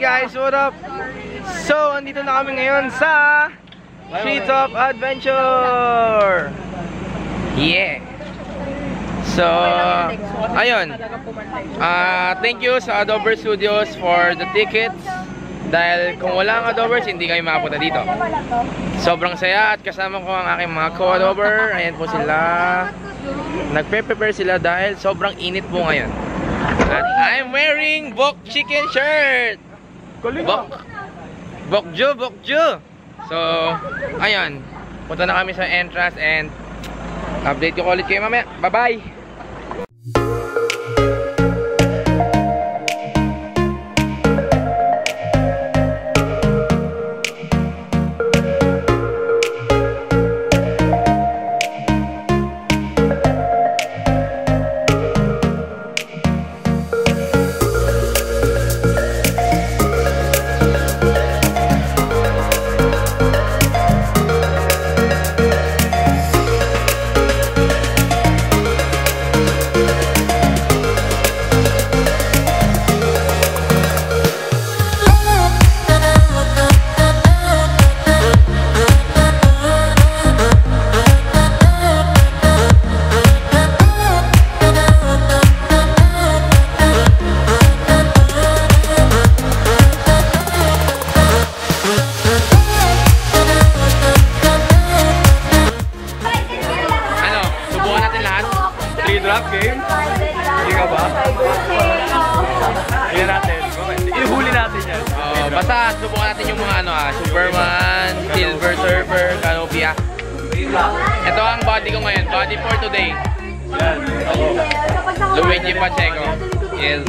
guys, what up? So, andito na kami ngayon sa Streets of Adventure. Yeah. So, ayun. Thank you sa Adover Studios for the tickets. Dahil kung wala ang Adovers, hindi kami makapunta dito. Sobrang saya at kasama ko ang aking mga co-Adover. Ayan po sila. Nagpe-prepare sila dahil sobrang init po ngayon. At I'm wearing Bok Chicken shirt. Bokju. So, ayan. Punta na kami sa entrance and update ko ulit kayo mamaya. Bye-bye! Game? Hindi ka ba? Ayan natin. Ihuli natin yan. Basta subukan natin yung mga Superman, Silver Surfer, Canopia. Ito ang body ko ngayon. Body for today. Yan. Luigi Pacheco. Yes.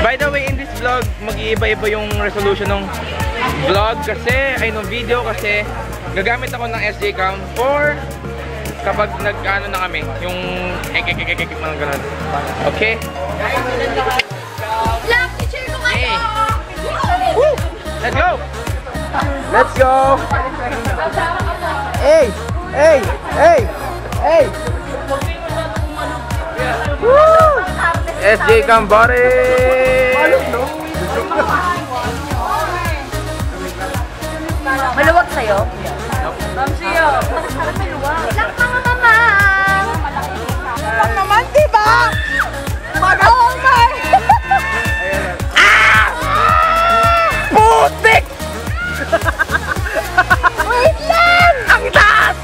By the way, in this vlog, mag-iiba-iba yung resolution ng vlog kasi, ng video kasi gagamit ako ng SD cam for kapag nag-ano na kami, yung mga ganun. Okay? Hey! Woo! Let's go! Let's go! Hey! Hey! Hey! Hey! Woo! SJ Cambare! Maluwag sa'yo? Mamsiyo! Maluwag! Lang mga mamang! Lang naman, diba? Oh my! Ah! Putik! Wait lang! Ang taas!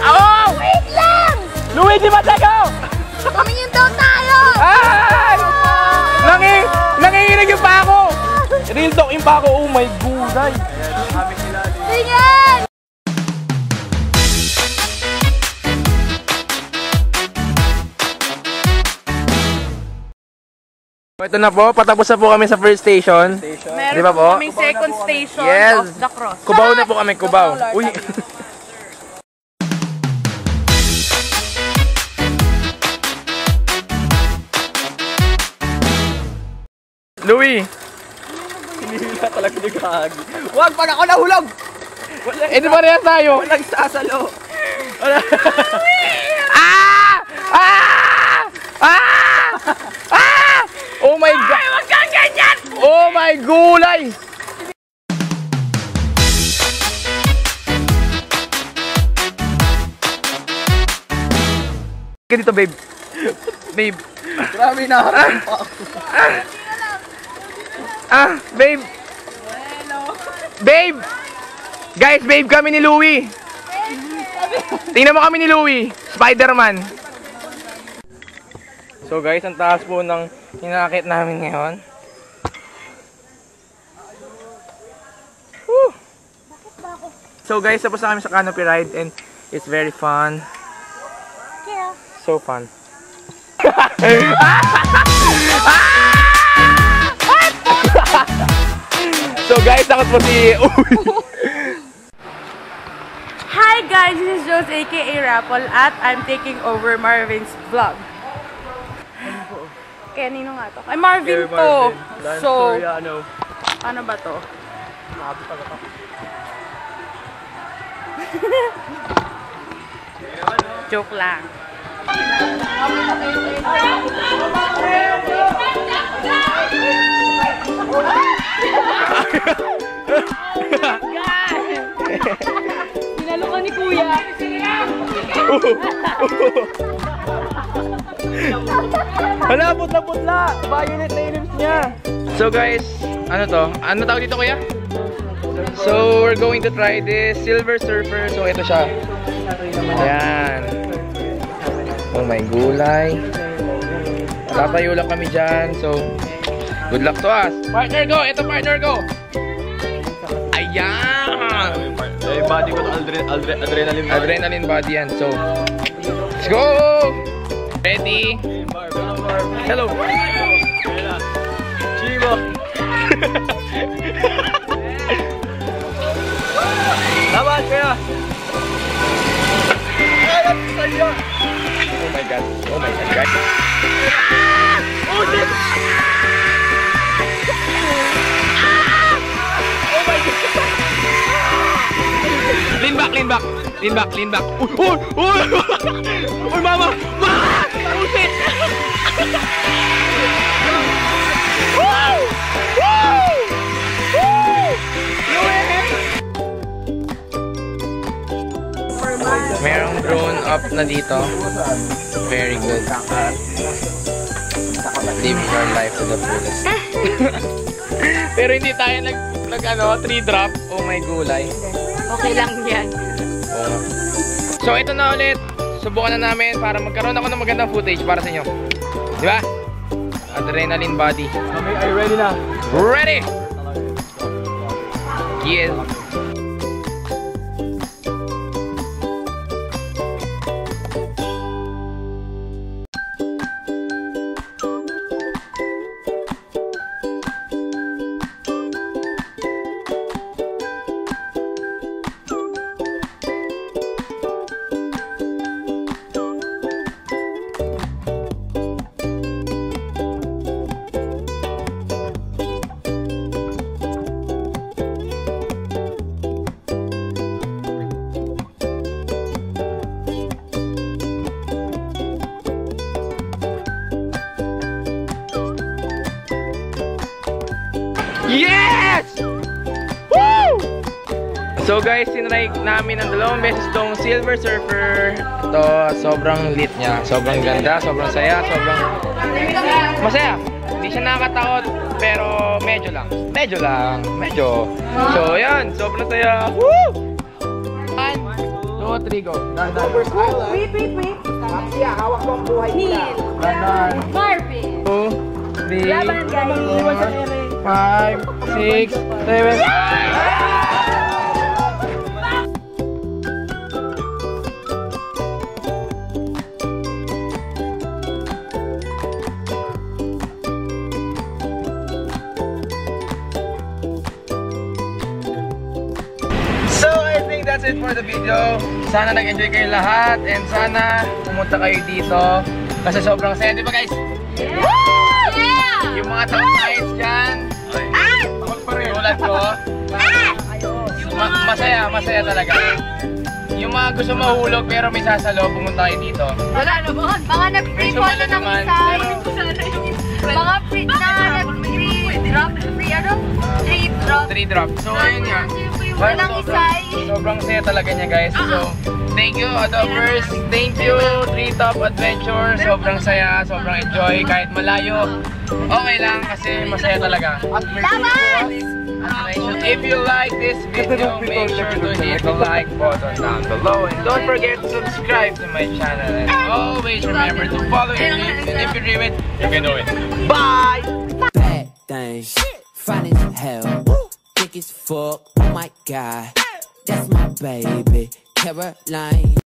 Oh! Wait lang! Luigi Pacheco! Tumingin daw tayo! Ay! Nanginginig yung pa ako! Real talk yung pa ako. Oh my God! Tingin! Ito na po, patapos na po kami sa first station. Meron Di ba po? kaming second station Yes. of the cross. Cubao na po kami, Cubao. Uy! Louie! Hinihila talaga ni Gagi. Huwag pag ako nahulog! Di ba rin tayo? Walang sasalo! Ah! Ah! Ah! Ah! Oh my God! Ay, wag kang ganyan! Oh my gulay! Ganito, babe. Babe. Grabe na harap pa ako. Babe. Babe! Guys, babe kami ni Louie. Tingnan mo kami ni Louie. Spider-Man. So guys, ang taas po ng hinakit namin ngayon. Woo! So guys, tapos na kami sa canopy ride and it's very fun. Yeah. So fun. So guys, takot po si... Hi Hi guys, this is Jones aka Rapple at I'm taking over Marvin's vlog. Kaya nino nga to? Kay Marvin to. So, ano ba to? Joke lang. Sinalo ka ni Kuya. Hala, putla-putla! Violet na yung lips niya! So guys, ano to? Ano tawag dito kuya? So we're going to try this Silver Surfer. So ito siya. Ayan. Oh my gulay. Tatayo lang kami dyan. So, good luck to us. Partner go! Ito partner go! Ayan! Body ko adrenaline. Adrenaline body yan. So, let's go! Ready? Hello! Chibo! Laban kaya! Oh my god. Oh my god, guys. Oh shit! Oh my god! Lean back, lean back. Lean back, lean back. Uy! Uy! Uy, mama! Mama! Oh shit! Woo! Woo! Merong drone up na dito. Very good. Live your life to the fullest. Pero hindi tayo tree drop. Oh my gulay. Okay lang yan. Oh. So ito na ulit. Subukan na namin para magkaroon ako ng magandang footage para sa inyo. Di ba? Adrenaline body. Kami ay ready na. Ready! Yes. Yes! Woo! So guys, sinry namin ang 2 beses tong Silver Surfer. Ito, sobrang lit niya. Sobrang ganda, sobrang saya, sobrang masaya. Hindi siya nakakatakot, pero medyo lang. Medyo lang, medyo. So yan, sobrang saya. Woo! 1, 2, 3, go. Wait. Hawak mo ang buhay nila. Marvin. 2, 3, Laban guys. 5, 6, 7. So I think that's it for the video. Sana nag-enjoy kayo lahat and sana pumunta kayo dito kasi sobrang saya, di ba guys? Yeah! Yung mga top-sides dyan, tulad ko, masaya talaga. Yung mga gusto mahulog pero may sasalo, pumunta kayo dito. Wala naman. Mga nag-free fall na ng isa. Mga free na nag-free drop. Free drop. So ayun nga. Walang isay. Sobrang saya talaga niya guys. So thank you Adobers. Thank you Treetop Adventure. Sobrang saya, sobrang enjoy. Kahit malayo, okay lang kasi masaya talaga. Laban! If you like this video, make sure to hit the like button down below and don't forget to subscribe to my channel and always remember to follow your dreams, and if you dream it, you can do it. Bye! Bad things, fine as hell, thick as fuck, oh my god, that's my baby, Caroline.